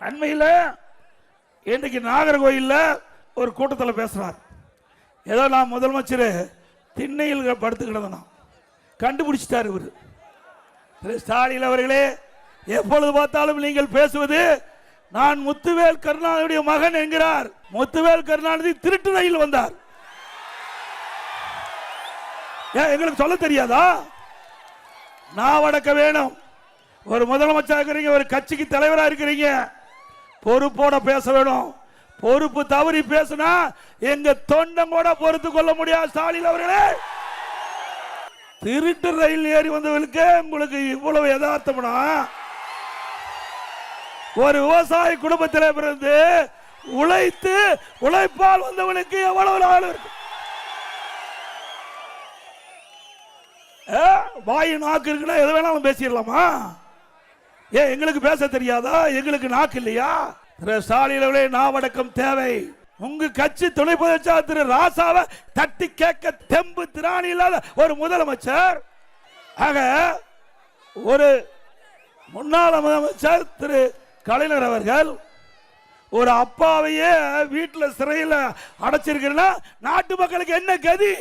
அண்மையில் இன்றைக்கு நாகர்கோயிலில் ஒரு கூட்டத்தில் பேசுறார். ஏதோ நான் முதலமைச்சர் திண்ணையில் படுத்து கிடந்தோம் கண்டுபிடிச்சிட்டார் இவர். திரு ஸ்டாலின் அவர்களே, எப்பொழுது பார்த்தாலும் நீங்கள் பேசுவது நான் முத்துவேல் கருணாநிதியுடைய மகன் என்கிறார். முத்துவேல் கருணாநிதி திருட்டு ரயில் வந்தார். எங்களுக்கு சொல்ல தெரியாதா? நான் அடக்க வேணும். ஒரு முதலமைச்சர் இருக்கிறீங்க, ஒரு கட்சிக்கு தலைவராக இருக்கிறீங்க, பொறுப்போட பேச வேணும். பொறுப்பு தவறி பேசினா எங்க தொண்டம் கூட பொறுத்து கொள்ள முடியாது. ஸ்டாலின் அவர்களே, திருட்டு ரயில் ஏறி வந்தவர்களுக்கு உங்களுக்கு இவ்வளவு யதார்த்தம்னா, ஒரு விவசாய குடும்பத்தில் பிறந்து உழைத்து உழைப்பால் வந்தவனுக்கு எவ்வளவு நாள் இருக்கு? வாய் நாக்கு இருக்குன்னா எது வேணாலும் பேசிடலாமா? ஏன் எங்களுக்கு பேச தெரியாதா? எங்களுக்கு நாக்கு இல்லையா? திரு ஸ்டாலின் அவர்களே, நாவடக்கம் தேவை. உங்க கட்சி துணை பொதுச்செயலாளர் திரு ராசாவை தட்டி கேட்க தெம்பு திராணி இல்லாத ஒரு முதலமைச்சர். ஆக ஒரு முன்னாள் முதலமைச்சர் திரு கலைஞர் அவர்கள் ஒரு அப்பாவையே வீட்டில் சிறையில் அடைச்சிருக்கிறா நாட்டு மக்களுக்கு என்ன கதி?